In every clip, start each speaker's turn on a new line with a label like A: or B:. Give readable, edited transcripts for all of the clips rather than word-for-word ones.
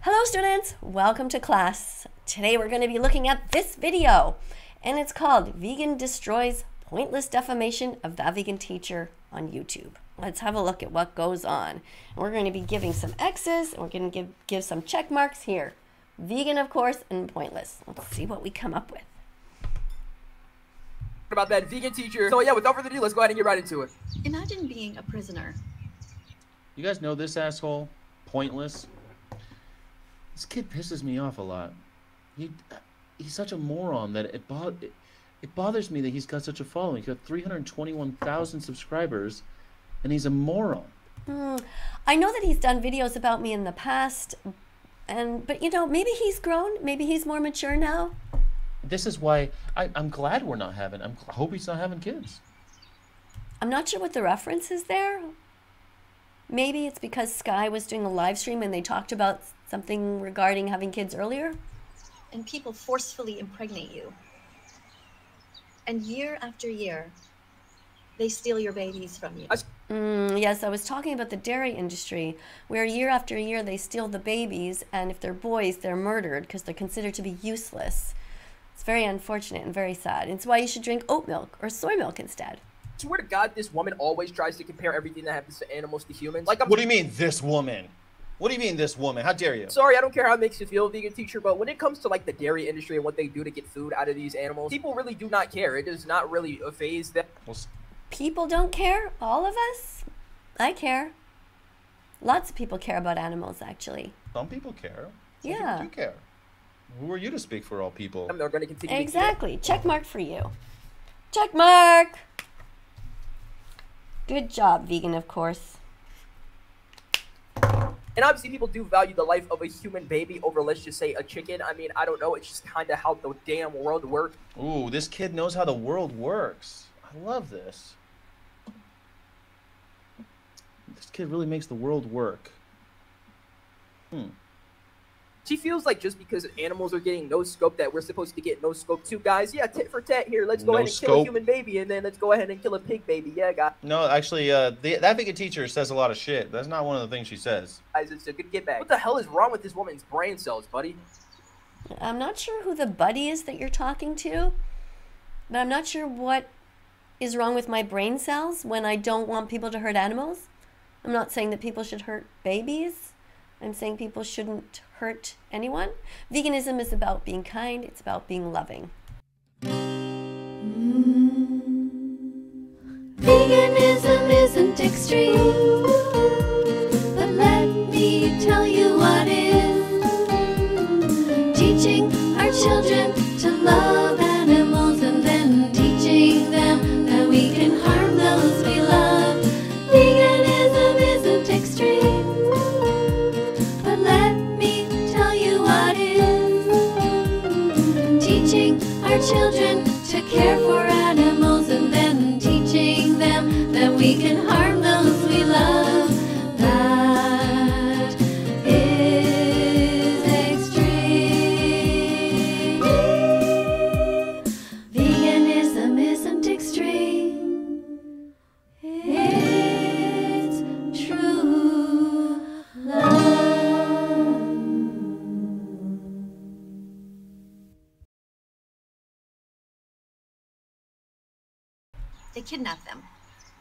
A: Hello students, welcome to class. Today we're going to be looking at this video and it's called Vegan Destroys Pointless Defamation of That Vegan Teacher on YouTube. Let's have a look at what goes on. And we're going to be giving some X's and we're going to give some check marks here. Vegan, of course, and pointless. Let's see what we come up with.
B: About that vegan teacher. So yeah, without further ado, let's go ahead and get right into it.
C: Imagine being a prisoner.
D: You guys know this asshole? Pointless. This kid pisses me off a lot. He's such a moron that it bothers me that he's got such a following. He's got 321,000 subscribers, and he's a moron.
A: I know that he's done videos about me in the past, but you know, maybe he's grown. Maybe he's more mature now.
D: This is why I'm glad we're not having. I hope he's not having kids.
A: I'm not sure what the reference is there. Maybe it's because Sky was doing a live stream and they talked about something regarding having kids earlier.
C: And people forcefully impregnate you. And year after year, they steal your babies from you.
A: Yes, I was talking about the dairy industry, where year after year they steal the babies, and if they're boys, they're murdered because they're considered to be useless. It's very unfortunate and very sad. It's why you should drink oat milk or soy milk instead.
B: I swear to God, this woman always tries to compare everything that happens to animals to humans.
D: What do you mean, this woman? What do you mean, this woman? How dare you?
B: Sorry, I don't care how it makes you feel, vegan teacher, but when it comes to like the dairy industry and what they do to get food out of these animals, people really do not care. It is not really a phase that...
A: People don't care? All of us? I care. Lots of people care about animals, actually.
D: Some people care. Some
A: Yeah.
D: people do care. Who are you to speak for all people?
B: they're going to continue
A: Exactly. Check mark for you. Check mark! Good job, vegan, of course.
B: And obviously people do value the life of a human baby over, let's just say, a chicken. I mean, I don't know. It's just kind of how the damn world works.
D: Ooh, this kid knows how the world works. I love this. This kid really makes the world work.
B: She feels like just because animals are getting no-scope that we're supposed to get no-scope too, guys. Yeah, tit for tat here. Let's go ahead and kill a human baby, and then let's go ahead and kill a pig baby. Yeah, guys.
D: No, actually, that vegan teacher says a lot of shit. That's not one of the things she says.
B: Guys, it's a good get back. What the hell is wrong with this woman's brain cells, buddy?
A: I'm not sure who the buddy is that you're talking to, but I'm not sure what is wrong with my brain cells when I don't want people to hurt animals. I'm not saying that people should hurt babies. I'm saying people shouldn't hurt anyone. Veganism is about being kind. It's about being loving.
E: Veganism isn't extreme, but let me tell you what is. Teaching our children to love animals and then teaching them that we can harm those we love. Veganism isn't extreme, but let me tell you what is. Teaching our children to care for animals and then teaching them that we can harm those we love. That is extreme. Veganism isn't extreme. It's true love.
C: They kidnap them.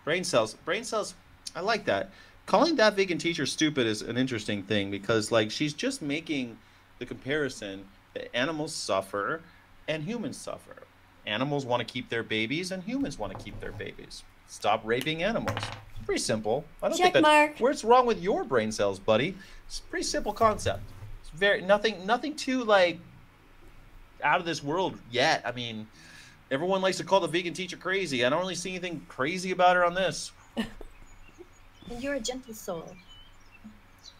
D: Brain cells. Brain cells. I like that. Calling that vegan teacher stupid is an interesting thing because, like, she's just making the comparison that animals suffer and humans suffer. Animals want to keep their babies and humans want to keep their babies. Stop raping animals. It's pretty simple. I don't
A: Check
D: think that.
A: mark.
D: What's wrong with your brain cells, buddy? It's a pretty simple concept. It's very nothing too like out of this world yet. I mean, everyone likes to call the vegan teacher crazy. I don't really see anything crazy about her on this.
C: And you're a gentle soul.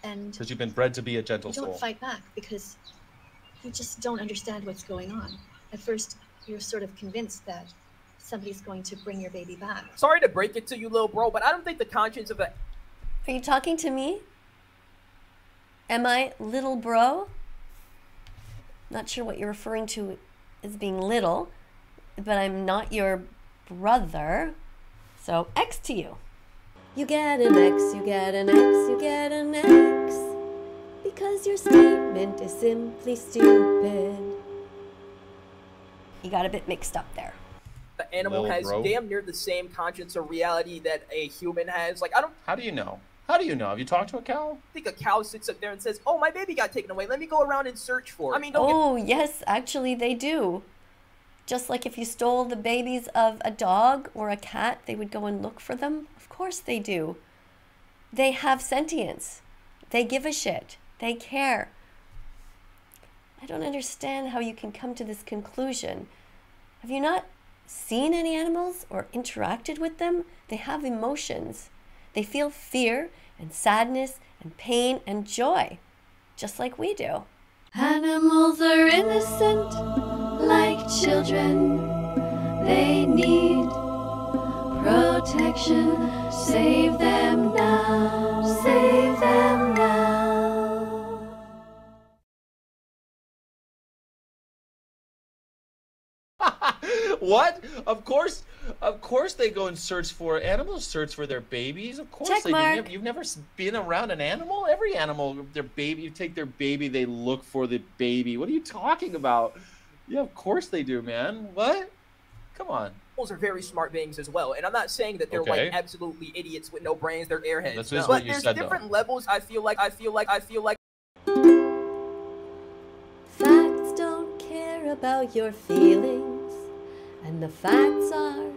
C: And
D: Because you've been bred to be a gentle
C: you don't
D: soul.
C: fight back because you just don't understand what's going on. At first, you're sort of convinced that somebody's going to bring your baby back.
B: Sorry to break it to you, little bro, but I don't think the conscience of a...
A: Are you talking to me? Am I little bro? Not sure what you're referring to as being little, but I'm not your brother. So X to you. You get an X, you get an X, you get an X. because your statement is simply stupid. You got a bit mixed up there.
B: The animal has damn near the same conscience or reality that a human has. Like, I don't...
D: How do you know? How do you know? Have you talked to a cow?
B: I think a cow sits up there and says, oh, my baby got taken away. Let me go around and search for it. I mean,
A: yes, actually they do. Just like if you stole the babies of a dog or a cat, they would go and look for them. Of course they do. They have sentience. They give a shit. They care. I don't understand how you can come to this conclusion. Have you not seen any animals or interacted with them? They have emotions. They feel fear and sadness and pain and joy, just like we do.
E: Animals are innocent, like children. They need protection. Save them now, save them now.
D: What? Of course they go and search for animals. Search for their babies. Of course
A: Check
D: they
A: mark.
D: do. You've never been around an animal. Every animal, their baby. You take their baby. They look for the baby. What are you talking about? Yeah, of course they do, man. What? Come on.
B: Animals are very smart beings as well, and I'm not saying that they're like absolutely idiots with no brains. They're airheads.
D: That's
B: no.
D: what
B: But
D: you
B: there's
D: said,
B: different
D: though.
B: levels. I feel like.
A: Facts don't care about your feelings, and the facts are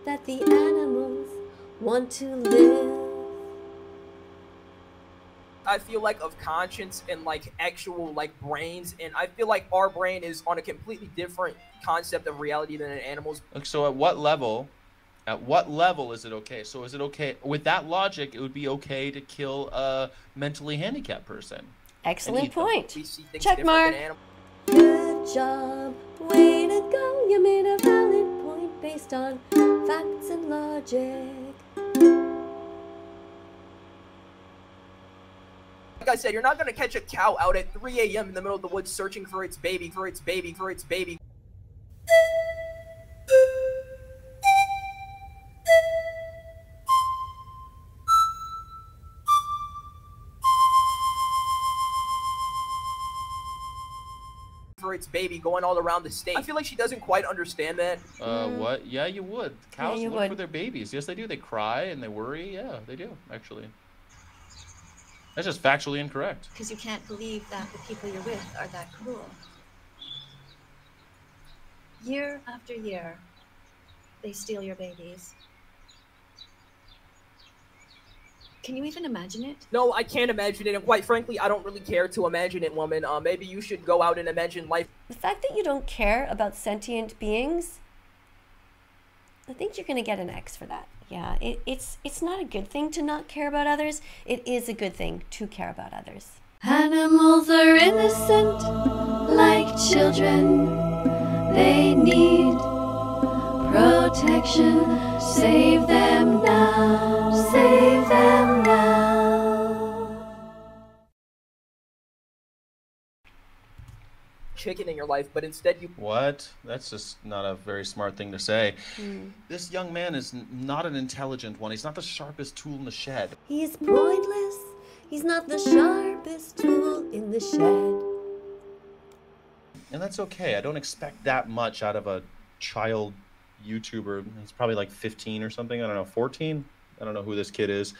A: that the animals want to live.
B: I feel like of conscience and like actual like brains, and I feel like our brain is on a completely different concept of reality than an animal's.
D: So at what level is it okay? So is it okay with that logic? It would be okay to kill a mentally handicapped person.
A: Excellent point.
B: We see things
A: Check
B: different
A: mark.
B: than animals.
A: Good job. Way to go. You made a valid point based on facts and logic.
B: Like I said, you're not gonna catch a cow out at 3 a.m. in the middle of the woods searching for its baby, for its baby, for its baby. For its baby, going all around the state. I feel like she doesn't quite understand that.
D: What? Yeah, you would. Cows
A: you
D: look
A: would.
D: for their babies. Yes, they do. They cry and they worry. Yeah, they do, actually. That's just factually incorrect.
C: Because you can't believe that the people you're with are that cruel. Year after year, they steal your babies. Can you even imagine it?
B: No, I can't imagine it, and quite frankly, I don't really care to imagine it, woman. Maybe you should go out and imagine life.
A: The fact that you don't care about sentient beings, I think you're going to get an X for that. Yeah, it's not a good thing to not care about others. It is a good thing to care about others.
E: Animals are innocent, like children. They need protection. Save them now, save them now.
B: Chicken in your life, but instead you...
D: What? That's just not a very smart thing to say. This young man is not an intelligent one. He's not the sharpest tool in the shed.
A: He's pointless. He's not the sharpest tool in the shed.
D: And that's okay. I don't expect that much out of a child YouTuber. He's probably like 15 or something. I don't know, 14? I don't know who this kid is.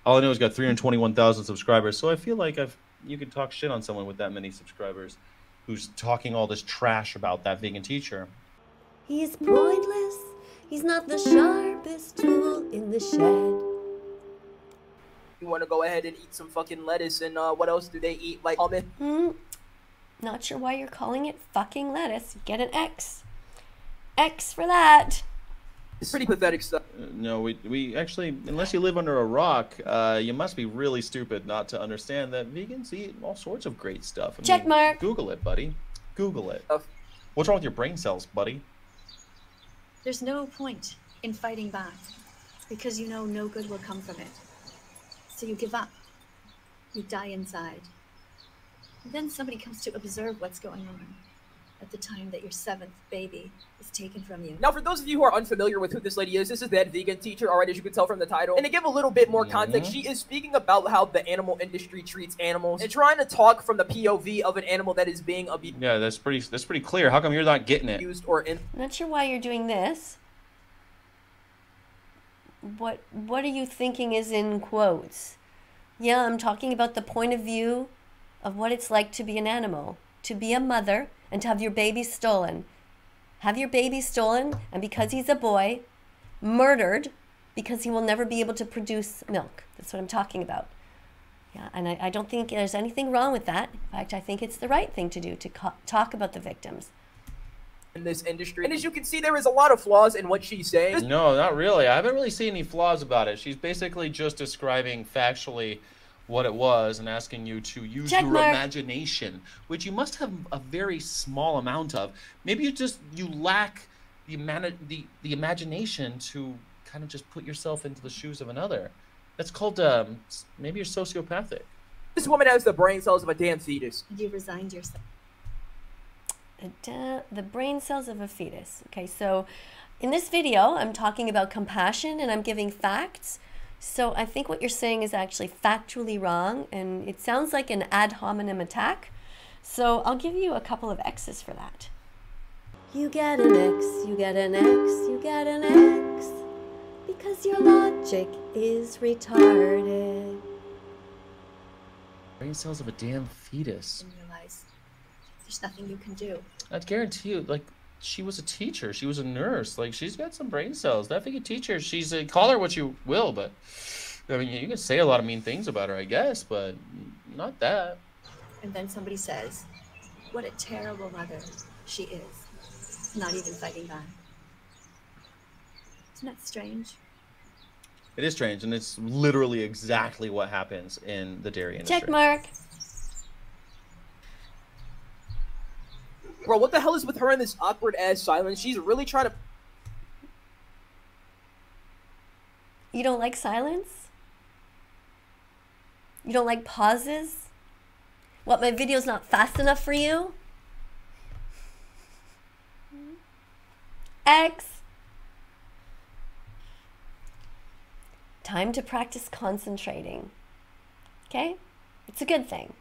D: All I know is he's got 321,000 subscribers. So I feel like you could talk shit on someone with that many subscribers who's talking all this trash about that vegan teacher.
A: He's pointless. He's not the sharpest tool in the shed.
B: You want to go ahead and eat some fucking lettuce, and what else do they eat? Like hummus?
A: Not sure why you're calling it fucking lettuce. Get an X. X for that.
B: It's pretty pathetic stuff.
D: No, we actually, unless you live under a rock, you must be really stupid not to understand that vegans eat all sorts of great stuff.
A: Check mark.
D: Google it, buddy. Google it. What's wrong with your brain cells, buddy?
C: There's no point in fighting back because you know no good will come from it. So you give up. You die inside. And then somebody comes to observe what's going on. at the time that your 7th baby is taken from you.
B: Now, for those of you who are unfamiliar with who this lady is, this is that vegan teacher, alright, as you can tell from the title. And to give a little bit more context, she is speaking about how the animal industry treats animals and trying to talk from the POV of an animal that is being abused.
D: Yeah, that's pretty clear. How come you're not getting it?
A: I'm not sure why you're doing this. What are you thinking is in quotes? Yeah, I'm talking about the point of view of what it's like to be an animal, to be a mother, and to have your baby stolen. Have your baby stolen, and because he's a boy, murdered because he will never be able to produce milk. That's what I'm talking about. Yeah, and I don't think there's anything wrong with that. In fact, I think it's the right thing to do, to talk about the victims.
B: In this industry. And as you can see, there is a lot of flaws in what she's saying.
D: No, not really. I haven't really seen any flaws about it. She's basically just describing factually what it was and asking you to use your imagination, which you must have a very small amount of. Maybe you lack the imagination to kind of just put yourself into the shoes of another. That's called maybe you're sociopathic.
B: This woman has the brain cells of a damn fetus.
C: You've resigned yourself.
A: The brain cells of a fetus. Okay, so in this video, I'm talking about compassion and I'm giving facts. So I think what you're saying is actually factually wrong, and it sounds like an ad hominem attack. So I'll give you a couple of X's for that. You get an X, you get an X, you get an X, because your logic is retarded.
D: Brain cells of a damn fetus.
C: And realize there's nothing you can do.
D: I'd guarantee you, like, she was a teacher. She was a nurse. Like, she's got some brain cells. That vegan teacher, she's a, call her what you will, but, I mean, you can say a lot of mean things about her, I guess, but not that.
C: And then somebody says, what a terrible mother she is. Not even fighting back. Isn't that strange?
D: It is strange, and it's literally exactly what happens in the dairy industry.
A: Check mark.
B: Bro, what the hell is with her in this awkward-ass silence? She's really trying to...
A: You don't like silence? You don't like pauses? What, my video's not fast enough for you? X. Time to practice concentrating. Okay? It's a good thing.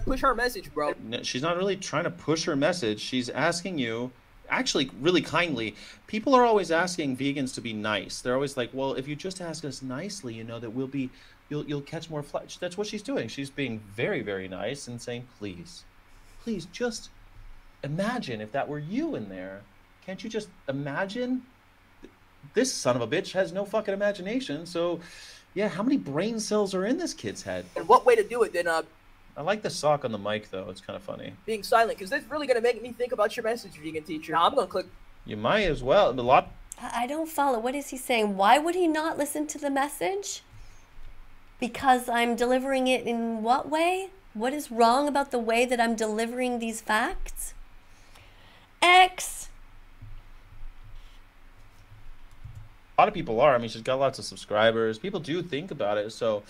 B: Push her message, bro.
D: No, she's not really trying to push her message. She's asking you, actually really kindly, people are always asking vegans to be nice. They're always like, well, if you just ask us nicely, you know, that we'll be, you'll catch more flesh. That's what she's doing. She's being very, very nice and saying, please just imagine if that were you in there. Can't you just imagine? This son of a bitch has no fucking imagination. So yeah, how many brain cells are in this kid's head?
B: And what way to do it than
D: I like the sock on the mic, though. It's kind of funny.
B: being silent, because that's really going to make me think about your message, vegan teacher. Now, I'm going to click...
D: You might as well. A lot.
A: I don't follow. What is he saying? Why would he not listen to the message? Because I'm delivering it in what way? What is wrong about the way that I'm delivering these facts? X.
D: A lot of people are. I mean, she's got lots of subscribers. People do think about it, so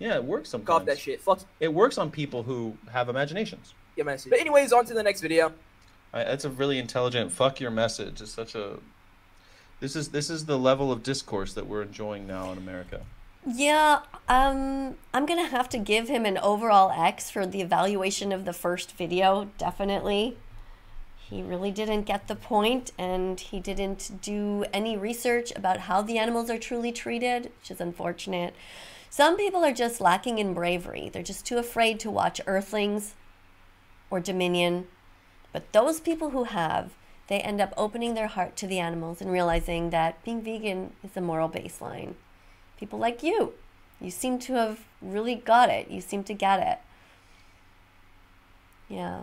D: yeah, it works sometimes.
B: Off that shit. Fuck
D: It works on people who have imaginations.
B: your message. But anyways, on to the next video.
D: That's a really intelligent. Fuck your message. It's such a. This is the level of discourse that we're enjoying now in America.
A: Yeah, I'm gonna have to give him an overall X for the evaluation of the first video, definitely. He really didn't get the point, and he didn't do any research about how the animals are truly treated, which is unfortunate. Some people are just lacking in bravery. They're just too afraid to watch Earthlings or Dominion. But those people who have, they end up opening their heart to the animals and realizing that being vegan is a moral baseline. People like you seem to have really got it. You seem to get it. Yeah.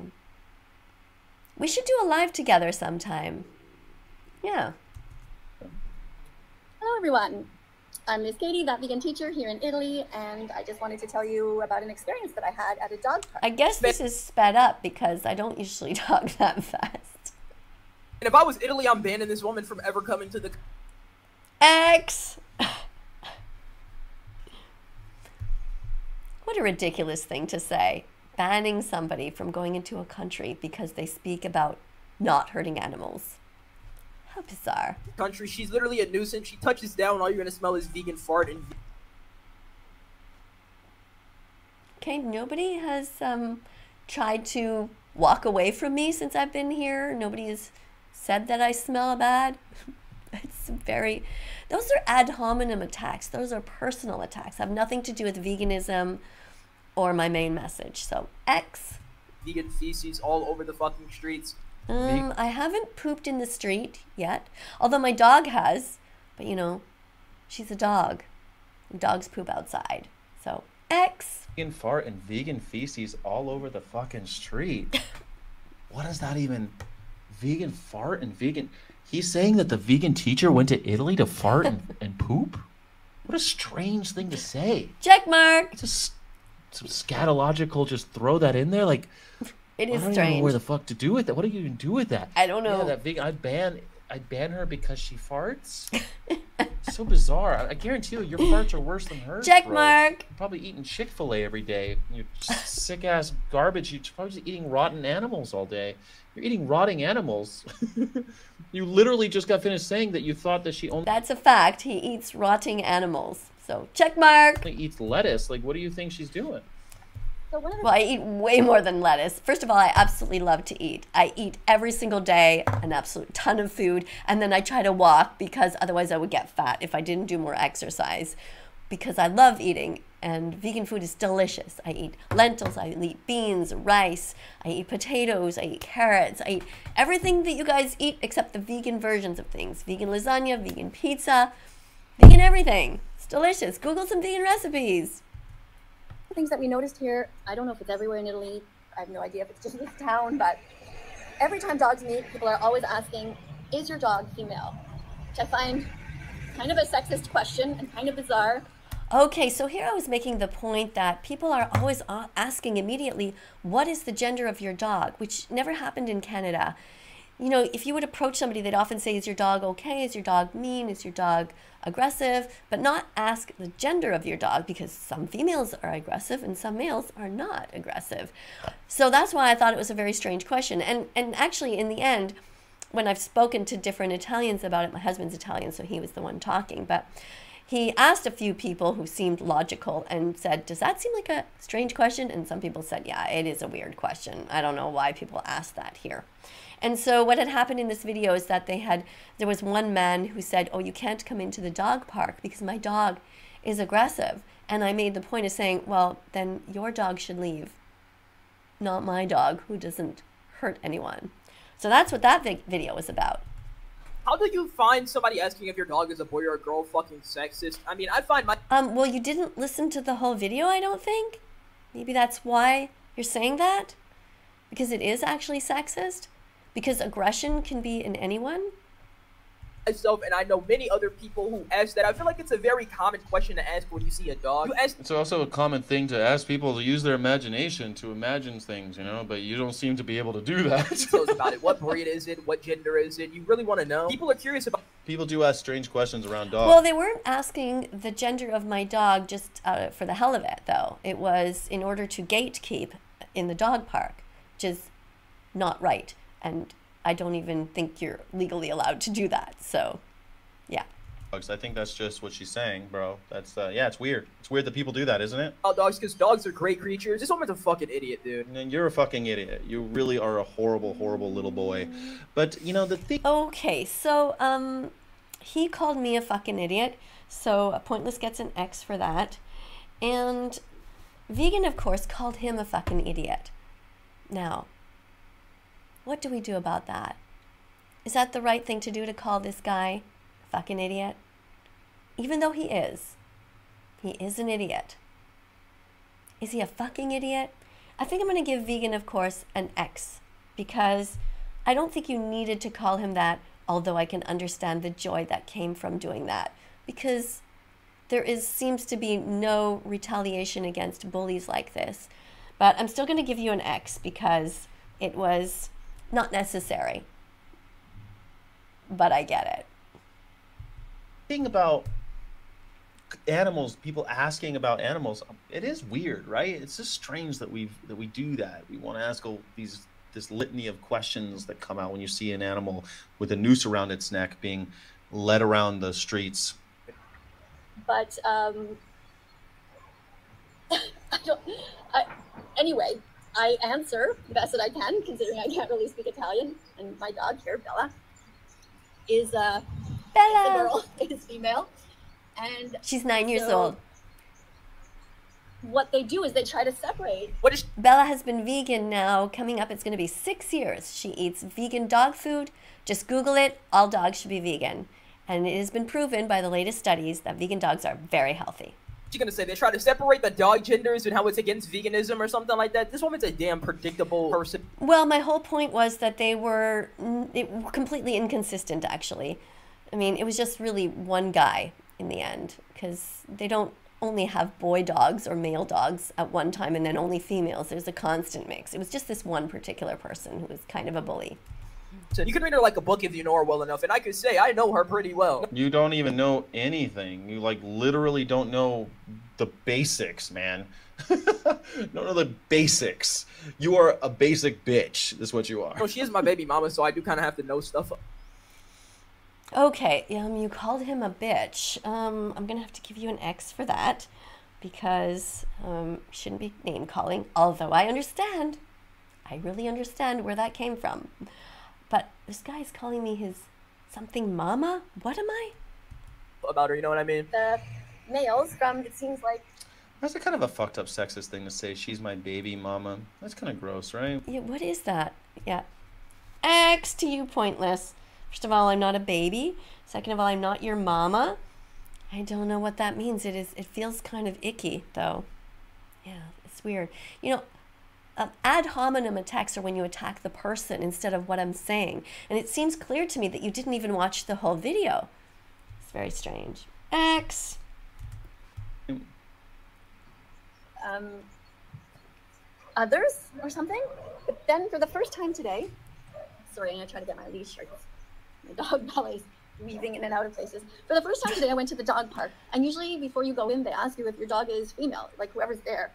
A: We should do a live together sometime. Yeah.
F: Hello everyone, I'm Miss Katie, that vegan teacher here in Italy, and I just wanted to tell you about an experience that I had at a dog park.
A: I guess this is sped up because I don't usually talk that fast.
B: And if I was Italy, I'm banning this woman from ever coming to the...
A: X! What a ridiculous thing to say. banning somebody from going into a country because they speak about not hurting animals. How bizarre.
B: Country, she's literally a nuisance. She touches down, all you're gonna smell is vegan fart and.
A: Okay, nobody has tried to walk away from me since I've been here. Nobody has said that I smell bad. It's very, those are ad hominem attacks. Those are personal attacks. Have nothing to do with veganism or my main message. So, X.
B: Vegan feces all over the fucking streets.
A: I haven't pooped in the street yet, although my dog has, but you know, she's a dog. Dogs poop outside. So, X.
D: Vegan fart and vegan feces all over the fucking street. What is that even? Vegan fart and vegan... He's saying that the vegan teacher went to Italy to fart and poop? What a strange thing to say.
A: Check mark.
D: Just some scatological, just throw that in there? Like,
A: it is
D: I don't
A: strange.
D: even know where the fuck to do with that. What do you even do with that?
A: I don't know.
D: Yeah, that vegan, I'd ban her because she farts? So bizarre. I guarantee you, your farts are worse than hers.
A: Check
D: bro.
A: mark.
D: You're probably eating Chick-fil-A every day. You're sick ass garbage. You're probably just eating rotten animals all day. You're eating rotting animals. You literally just got finished saying that you thought that she only
A: That's a fact. He eats rotting animals. So check mark.
D: eats lettuce. Like, what do you think she's doing?
F: So one of the
A: Well, I eat way more than lettuce. First of all, I absolutely love to eat. I eat every single day an absolute ton of food, and then I try to walk because otherwise I would get fat if I didn't do more exercise, because I love eating, and vegan food is delicious. I eat lentils, I eat beans, rice, I eat potatoes, I eat carrots, I eat everything that you guys eat except the vegan versions of things. Vegan lasagna, vegan pizza, vegan everything. It's delicious. Google some vegan recipes.
F: things that we noticed here, I don't know if it's everywhere in Italy. I have no idea if it's just this town, but every time dogs meet, people are always asking, is your dog female? Which I find kind of a sexist question and kind of bizarre.
A: Okay, so here I was making the point that people are always asking immediately, what is the gender of your dog? Which never happened in Canada. You know, if you would approach somebody, they'd often say, is your dog okay? Is your dog mean? Is your dog aggressive? But not ask the gender of your dog, because some females are aggressive and some males are not aggressive. So that's why I thought it was a very strange question. And actually, in the end, when I've spoken to different Italians about it, my husband's Italian, so he was the one talking, but he asked a few people who seemed logical and said, does that seem like a strange question? And some people said, yeah, it is a weird question. I don't know why people ask that here. And so what had happened in this video is that there was one man who said, oh, you can't come into the dog park because my dog is aggressive. And I made the point of saying, well, then your dog should leave, not my dog who doesn't hurt anyone. So that's what that video was about.
B: How do you find somebody asking if your dog is a boy or a girl fucking sexist? I mean, I find my...
A: Well, you didn't listen to the whole video, I don't think. Maybe that's why you're saying that? Because it is actually sexist? Because aggression can be in anyone?
B: myself, and I know many other people who ask that. I feel like it's a very common question to ask when you see a dog. You ask
D: It's also a common thing to ask people to use their imagination to imagine things, you know, but you don't seem to be able to do that.
B: details about it. What breed is it? What gender is it? You really want to know. People are curious about...
D: People do ask strange questions around dogs.
A: Well, they weren't asking the gender of my dog just for the hell of it, though. It was in order to gatekeep in the dog park, which is not right. And I don't even think you're legally allowed to do that. So, yeah.
D: I think that's just what she's saying, bro. That's, yeah, it's weird. It's weird that people do that, isn't it?
B: dogs, because dogs are great creatures. This woman's a fucking idiot, dude.
D: And you're a fucking idiot. You really are a horrible, horrible little boy. But, you know, the thing...
A: Okay, so, he called me a fucking idiot. So, Pointless gets an X for that. And Vegan, of course, called him a fucking idiot. Now, what do we do about that? Is that the right thing to do, to call this guy a fucking idiot? Even though he is an idiot. Is he a fucking idiot? I think I'm going to give Vegan, of course, an X, because I don't think you needed to call him that, although I can understand the joy that came from doing that, because there seems to be no retaliation against bullies like this. But I'm still going to give you an X because it was not necessary. But I get it.
D: Thing about animals, people asking about animals, it is weird, right? It's just strange that we do that. We want to ask all this litany of questions that come out when you see an animal with a noose around its neck being led around the streets.
F: But anyway, I answer the best that I can, considering I can't really speak Italian. And my dog here, Bella, is a girl, is female. And
A: she's 9 years old.
F: What they do is they try to separate.
A: Bella has been vegan now. Coming up, it's going to be 6 years. She eats vegan dog food. Just Google it. All dogs should be vegan. And it has been proven by the latest studies that vegan dogs are very healthy.
B: She's gonna say they try to separate the dog genders and how it's against veganism or something like that. This woman's a damn predictable person.
A: Well, my whole point was that they were completely inconsistent, actually. I mean, it was just really one guy in the end, because they don't only have boy dogs or male dogs at one time and then only females. There's a constant mix. It was just this one particular person who was kind of a bully.
B: So you can read her like a book if you know her well enough, and I could say I know her pretty well.
D: You don't even know anything. You like literally don't know the basics, man. Don't know the basics. You are a basic bitch. That's what you are.
B: No, she is my baby mama, so I do kind of have to know stuff.
A: Okay, you called him a bitch. I'm gonna have to give you an X for that, because shouldn't be name calling. Although I really understand where that came from. But this guy's calling me his something mama? What am I?
B: About her, you know what I mean?
F: The males from, it seems like...
D: That's a kind of a fucked up sexist thing to say, she's my baby mama. That's kind of gross, right?
A: Yeah, what is that? Yeah. X to you, pointless. First of all, I'm not a baby. Second of all, I'm not your mama. I don't know what that means. It feels kind of icky, though. Yeah, it's weird. You know, ad hominem attacks are when you attack the person instead of what I'm saying. And it seems clear to me that you didn't even watch the whole video. It's very strange. X.
F: Others or something? But then for the first time today, sorry, I'm gonna try to get my leash here. My dog Bella is weaving in and out of places. For the first time today, I went to the dog park. And usually before you go in, they ask you if your dog is female, like whoever's there.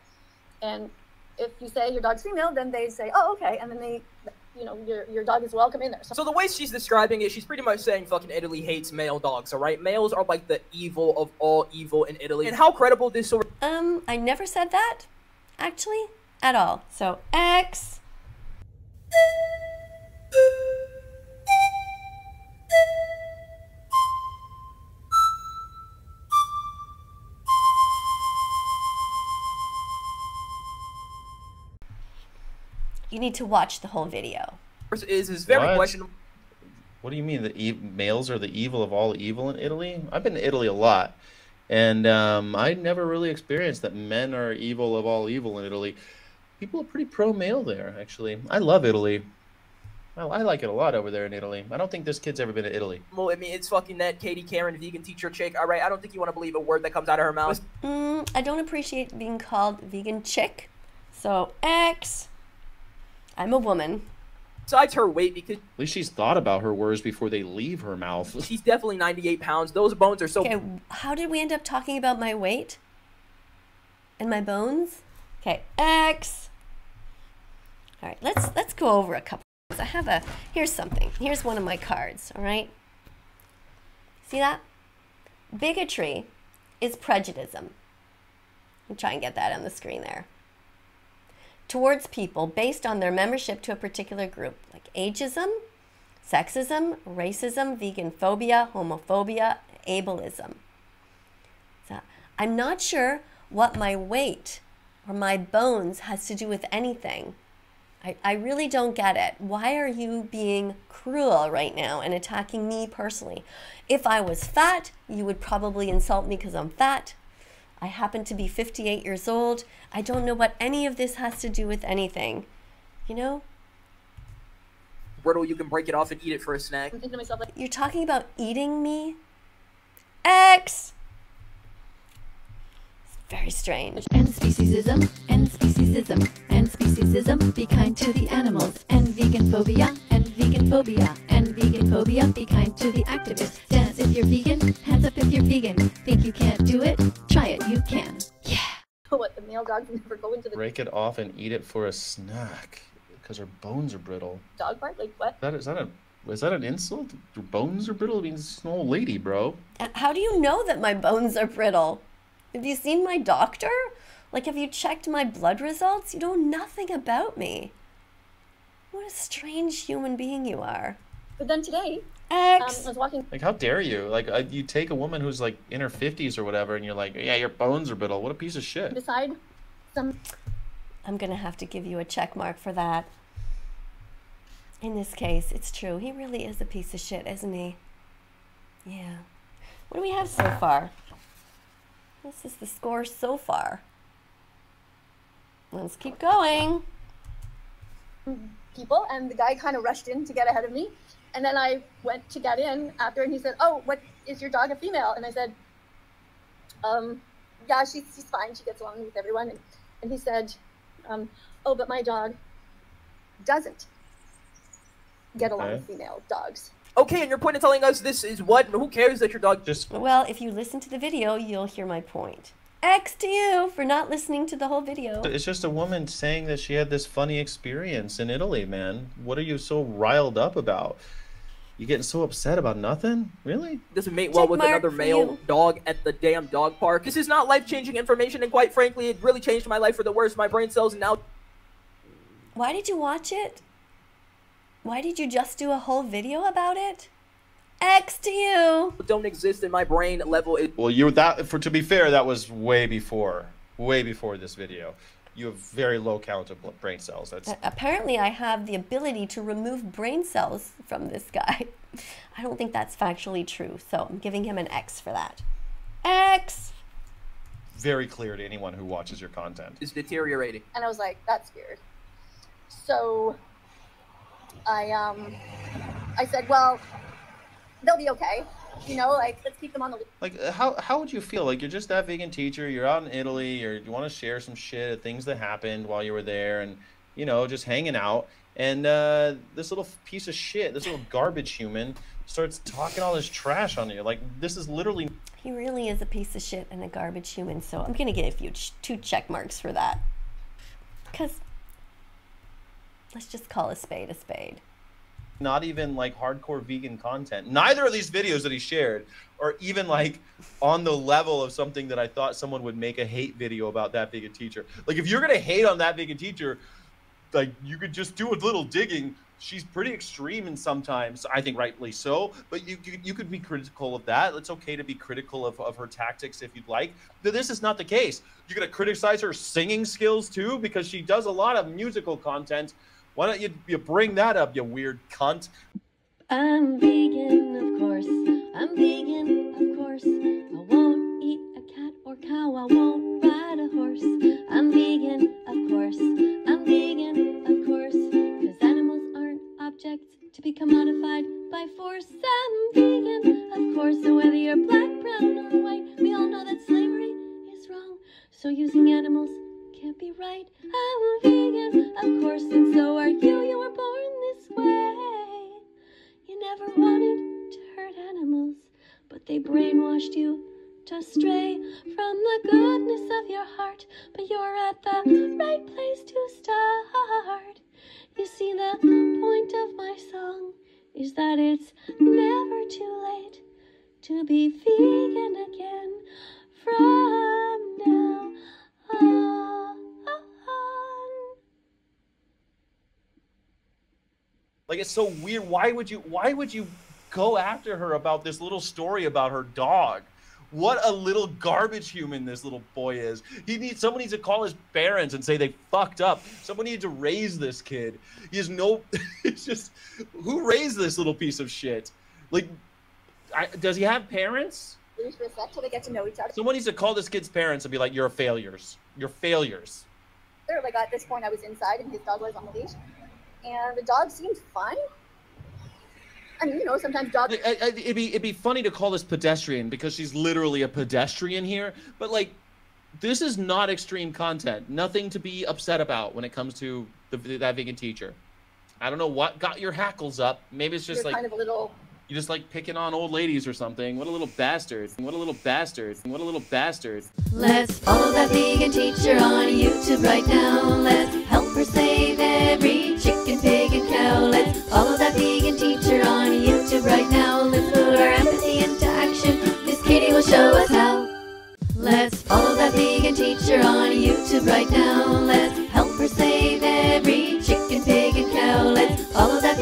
F: And if you say your dog's female, then they say, oh, okay. And then they, you know, your dog is welcome in there.
B: So the way she's describing it, she's pretty much saying fucking Italy hates male dogs, all right? Males are like the evil of all evil in Italy. And how credible this sort of...
A: I never said that, actually, at all. So, X. You need to watch the whole video.
B: Is very questionable.
D: What do you mean? The males are the evil of all evil in Italy? I've been to Italy a lot, and I never really experienced that men are evil of all evil in Italy. People are pretty pro-male there, actually. I love Italy. I like it a lot over there in Italy. I don't think this kid's ever been to Italy.
B: Well, I mean, it's fucking that Katie Karen vegan teacher chick, all right? I don't think you want to believe a word that comes out of her mouth.
A: I don't appreciate being called vegan chick. So, X. I'm a woman.
B: Besides her weight, because...
D: At least she's thought about her words before they leave her mouth.
B: She's definitely 98 pounds. Those bones are so...
A: Okay, how did we end up talking about my weight? And my bones? Okay, X. All right, let's go over a couple. I have here's something. Here's one of my cards, all right? See that? Bigotry is prejudice. I'll try and get that on the screen there. Towards people based on their membership to a particular group, like ageism, sexism, racism, vegan phobia, homophobia, ableism. So I'm not sure what my weight or my bones has to do with anything. I really don't get it. Why are you being cruel right now and attacking me personally? If I was fat, you would probably insult me because I'm fat. I happen to be 58 years old. I don't know what any of this has to do with anything. You know?
B: Brittle, you can break it off and eat it for a snack.
F: I'm thinking to myself, like,
A: you're talking about eating me? X! It's very strange.
E: And speciesism, and speciesism, and speciesism, be kind to the animals. And vegan phobia, and vegan phobia, and vegan phobia, be kind to the activists. Dance if you're vegan, hands up if you're vegan. Think you can't do it?
F: dogs never go into the
D: Break it off and eat it for a snack because her bones are brittle.
F: dog park. Like what?
D: Is that an insult? Your bones are brittle? It means an old lady, bro.
A: How do you know that my bones are brittle? Have you seen my doctor? Like, have you checked my blood results? You know nothing about me. What a strange human being you are.
F: But then today,
A: X.
F: I was walking.
D: Like, how dare you? Like, you take a woman who's like in her 50s or whatever, and you're like, yeah, your bones are brittle. What a piece of shit.
F: Beside some.
A: I'm gonna have to give you a check mark for that. In this case, it's true. He really is a piece of shit, isn't he? Yeah. What do we have so far? This is the score so far. Let's keep going.
F: People, and the guy kind of rushed in to get ahead of me, and then I went to get in after, and he said, "Oh, what is your dog a female?" And I said, "Yeah, she's fine. She gets along with everyone." And he said, "Oh, but my dog doesn't get along with female dogs."
B: Okay, and your point in telling us this is what? Who cares that your dog
D: Just
A: Well, if you listen to the video, you'll hear my point. X to you for not listening to the whole video.
D: It's just a woman saying that she had this funny experience in Italy, man. What are you so riled up about? You getting so upset about nothing? Really?
B: doesn't mate well
A: Check
B: with
A: mark
B: another
A: for
B: male
A: you.
B: dog at the damn dog park? This is not life-changing information, and quite frankly, it really changed my life for the worse. My brain cells now
A: Why did you watch it? Why did you just do a whole video about it? X to you.
B: don't exist in my brain level.
D: Well, to be fair, that was way before this video. You have very low count of brain cells. That's
A: Apparently, I have the ability to remove brain cells from this guy. I don't think that's factually true, so I'm giving him an X for that. X.
D: very clear to anyone who watches your content.
B: Is deteriorating.
F: And I was like, that's weird. So I said, well, they'll be okay. You know, like, let's keep them on the leash.
D: Like, how would you feel? Like, you're just that vegan teacher, you're out in Italy, you want to share some shit, things that happened while you were there, and, you know, just hanging out, and this little piece of shit, this little garbage human starts talking all this trash on you. Like, this is literally...
A: He really is a piece of shit and a garbage human, so I'm going to give you 2 check marks for that. Because let's just call a spade a spade.
D: Not even like hardcore vegan content. Neither of these videos that he shared are even like on the level of something that I thought someone would make a hate video about That Vegan Teacher. Like, if you're gonna hate on That Vegan Teacher, like, you could just do a little digging. She's pretty extreme and sometimes, I think rightly so, but you could be critical of that. It's okay to be critical of her tactics if you'd like. But this is not the case. You're gonna criticize her singing skills too, because she does a lot of musical content. Why don't you bring that up, you weird cunt?
E: I'm vegan, of course. I'm vegan, of course. I won't eat a cat or cow. I won't ride a horse. I'm vegan, of course. I'm vegan, of course. 'Cause animals aren't objects to be commodified by force. I'm vegan, of course. So whether you're black, brown, or white, we all know that slavery is wrong. So using animals can't be right. I'm vegan, of course, and so are you. You were born this way. You never wanted to hurt animals, but they brainwashed you to stray from the goodness of your heart. But you're at the right place to start. You see, the point of my song is that it's never too late to be vegan again from now on.
D: Like, it's so weird. Why would you go after her about this little story about her dog? What a little garbage human this little boy is. Someone needs to call his parents and say they fucked up. Someone needs to raise this kid. He has no, it's just, who raised this little piece of shit? Like, does he have parents?
F: Leash for a sec till they get to know each other.
D: Someone needs to call this kid's parents and be like, you're failures. You're failures.
F: Like, at this point, I was inside and his dog was on the leash. And the dog seemed fine. I mean, you know, sometimes dogs...
D: It'd be funny to call this pedestrian because she's literally a pedestrian here. But, like, this is not extreme content. Nothing to be upset about when it comes to That Vegan Teacher. I don't know what got your hackles up. Maybe it's just
F: You're
D: like...
F: kind of a little
D: You just like picking on old ladies or something. What a little bastard. What a little bastard. What a little bastard.
E: Let's follow that vegan teacher on YouTube right now. Let's help her save every chicken, pig, and cow. Let's follow that vegan teacher on YouTube right now. Let's put our empathy into action. Miss Katie will show us how. Let's follow that vegan teacher on YouTube right now. Let's help her save every chicken, pig, and cow. Let's follow that